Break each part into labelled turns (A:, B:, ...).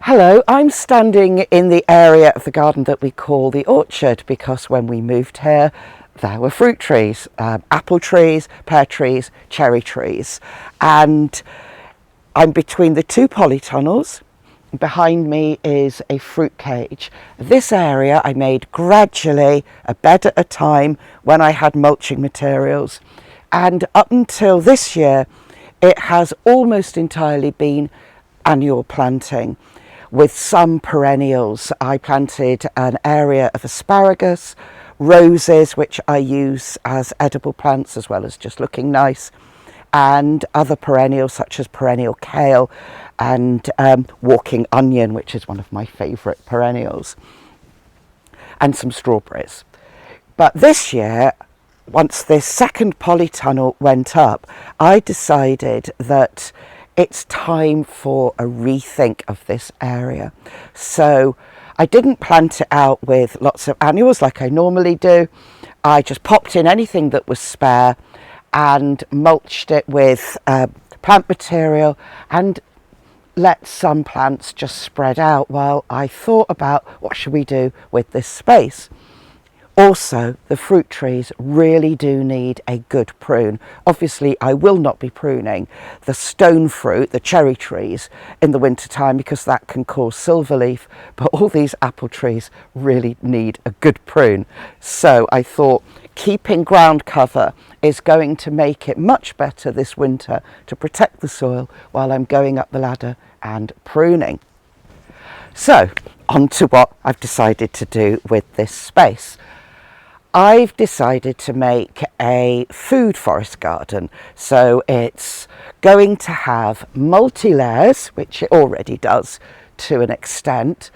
A: Hello, I'm standing in the area of the garden that we call the orchard because when we moved here there were fruit trees, apple trees, pear trees, cherry trees, and I'm between the two polytunnels. Behind me is a fruit cage. This area I made gradually, a bed at a time, when I had mulching materials, and up until this year it has almost entirely been annual planting with some perennials. I planted an area of asparagus, roses, which I use as edible plants as well as just looking nice, and other perennials such as perennial kale and walking onion, which is one of my favourite perennials, and some strawberries. But this year, once this second polytunnel went up, I decided that it's time for a rethink of this area. So I didn't plant it out with lots of annuals like I normally do. I just popped in anything that was spare and mulched it with plant material and let some plants just spread out while I thought about what should we do with this space. Also, the fruit trees really do need a good prune. Obviously, I will not be pruning the stone fruit, the cherry trees, in the winter time because that can cause silverleaf, but all these apple trees really need a good prune. So I thought keeping ground cover is going to make it much better this winter to protect the soil while I'm going up the ladder and pruning. So, on to what I've decided to do with this space. I've decided to make a food forest garden, so it's going to have multi-layers, which it already does to an extent,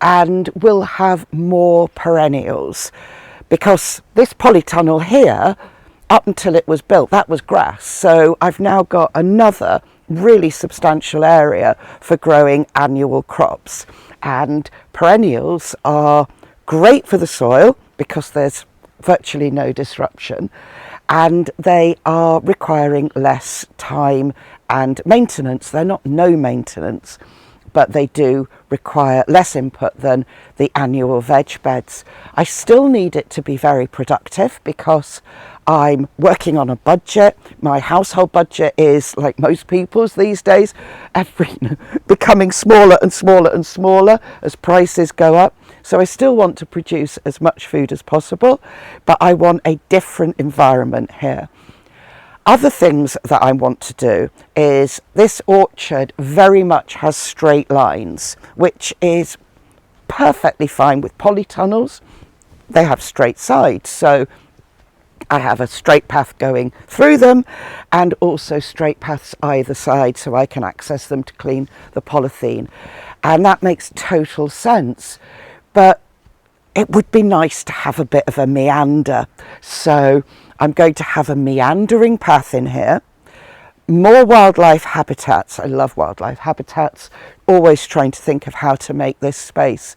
A: and will have more perennials because this polytunnel here, up until it was built, that was grass, so I've now got another really substantial area for growing annual crops, and perennials are great for the soil because there's virtually no disruption and they are requiring less time and maintenance. They're not no maintenance, but they do require less input than the annual veg beds. I still need it to be very productive because I'm working on a budget. My household budget is, like most people's these days, becoming smaller and smaller and smaller as prices go up. So I still want to produce as much food as possible, but I want a different environment here. Other things that I want to do is this orchard very much has straight lines, which is perfectly fine with polytunnels. They have straight sides, so I have a straight path going through them and also straight paths either side so I can access them to clean the polythene. And that makes total sense. But it would be nice to have a bit of a meander. So I'm going to have a meandering path in here. More wildlife habitats. I love wildlife habitats. Always trying to think of how to make this space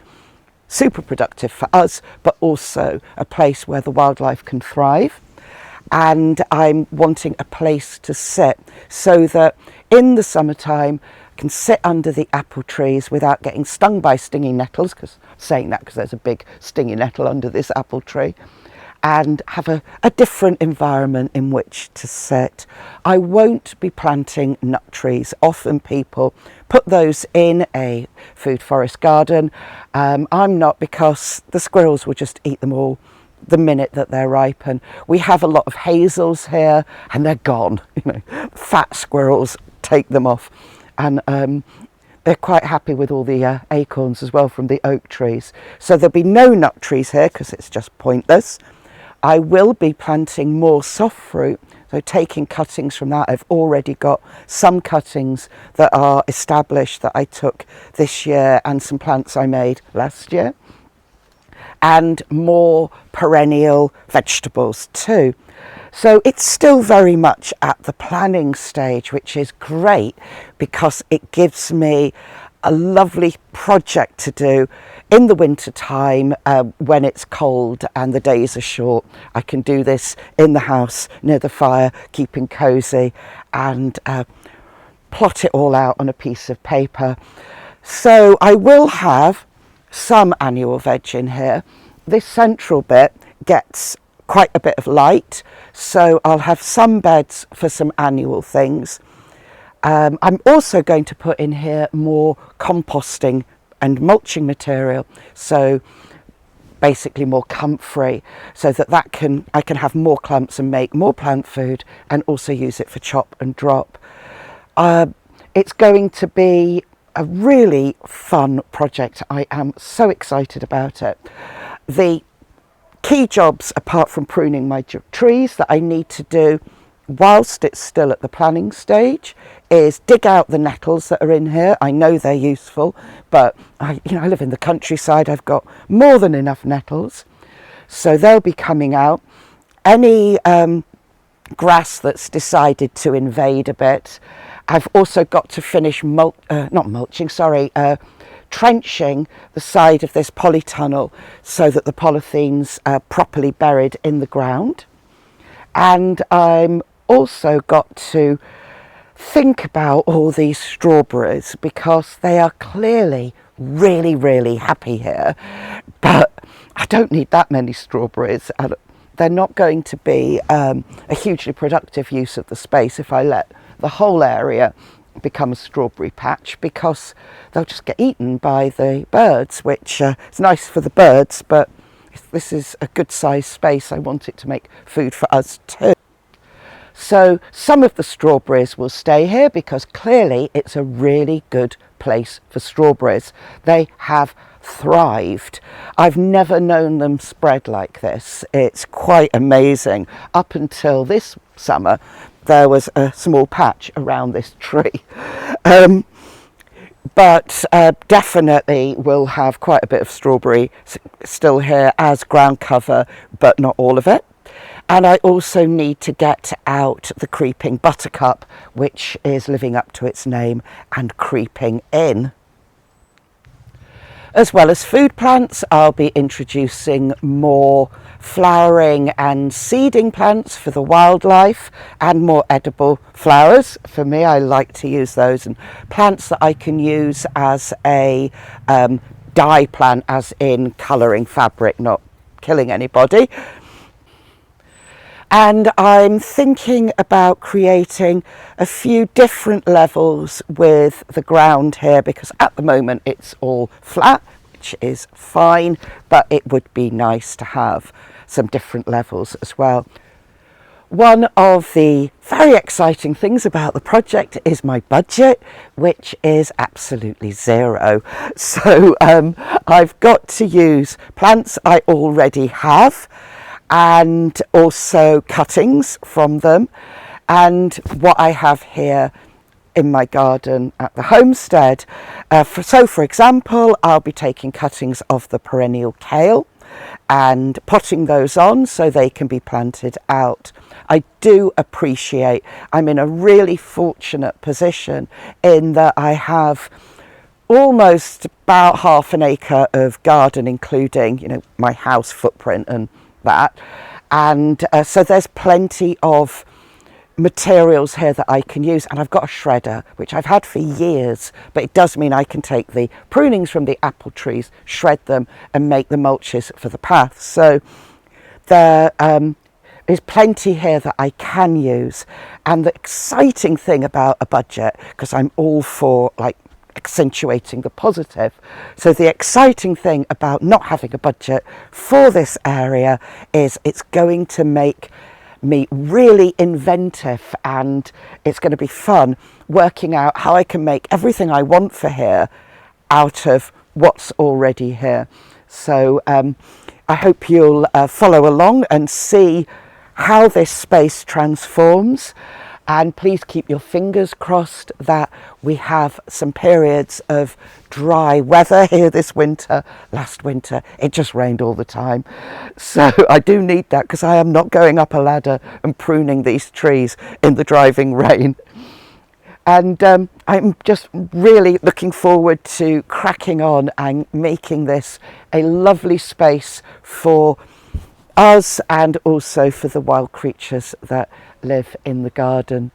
A: super productive for us, but also a place where the wildlife can thrive. And I'm wanting a place to sit so that in the summertime I can sit under the apple trees without getting stung by stinging nettles, because saying that because there's a big stinging nettle under this apple tree, and have a different environment in which to sit. I won't be planting nut trees. Often people put those in a food forest garden. I'm not, because the squirrels will just eat them all the minute that they're ripe. And we have a lot of hazels here and they're gone. Fat squirrels take them off. And they're quite happy with all the acorns as well from the oak trees. So there'll be no nut trees here because it's just pointless. I will be planting more soft fruit, so taking cuttings from that. I've already got some cuttings that are established that I took this year and some plants I made last year. And more perennial vegetables too. So it's still very much at the planning stage, which is great because it gives me a lovely project to do in the winter time when it's cold and the days are short. I can do this in the house near the fire, keeping cozy, and plot it all out on a piece of paper. So I will have some annual veg in here. This central bit gets quite a bit of light, so I'll have some beds for some annual things. I'm also going to put in here more composting and mulching material, so basically more comfrey, so that I can have more clumps and make more plant food, and also use it for chop and drop. It's going to be a really fun project. I am so excited about it. The key jobs, apart from pruning my trees, that I need to do whilst it's still at the planning stage, is dig out the nettles that are in here. I know they're useful, but I live in the countryside. I've got more than enough nettles, so they'll be coming out. Any grass that's decided to invade a bit. I've also got to finish trenching the side of this polytunnel so that the polythenes are properly buried in the ground. And I'm also got to think about all these strawberries, because they are clearly really, really happy here, but I don't need that many strawberries. They're not going to be a hugely productive use of the space if I let the whole area become a strawberry patch, because they'll just get eaten by the birds, which is nice for the birds, but this is a good sized space. I want it to make food for us too. So some of the strawberries will stay here, because clearly it's a really good place for strawberries. They have thrived. I've never known them spread like this. It's quite amazing. Up until this summer, there was a small patch around this tree. But definitely we'll have quite a bit of strawberry still here as ground cover, but not all of it. And I also need to get out the creeping buttercup, which is living up to its name and creeping in. As well as food plants, I'll be introducing more flowering and seeding plants for the wildlife, and more edible flowers. For me, I like to use those, and plants that I can use as a dye plant, as in colouring fabric, not killing anybody. And I'm thinking about creating a few different levels with the ground here, because at the moment it's all flat, which is fine, but it would be nice to have some different levels as well. One of the very exciting things about the project is my budget, which is absolutely zero. So I've got to use plants I already have, and also cuttings from them, and what I have here in my garden at the homestead. So for example, I'll be taking cuttings of the perennial kale and potting those on so they can be planted out. I do appreciate I'm in a really fortunate position in that I have almost about half an acre of garden, including my house footprint and that, and so there's plenty of materials here that I can use, and I've got a shredder which I've had for years, but it does mean I can take the prunings from the apple trees, shred them and make the mulches for the paths. So there is plenty here that I can use. And the exciting thing about a budget, because I'm all for accentuating the positive, so the exciting thing about not having a budget for this area is it's going to make me really inventive, and it's going to be fun working out how I can make everything I want for here out of what's already here. So I hope you'll follow along and see how this space transforms. And please keep your fingers crossed that we have some periods of dry weather here this winter. Last winter, it just rained all the time. So I do need that, because I am not going up a ladder and pruning these trees in the driving rain. And I'm just really looking forward to cracking on and making this a lovely space for us, and also for the wild creatures that live in the garden.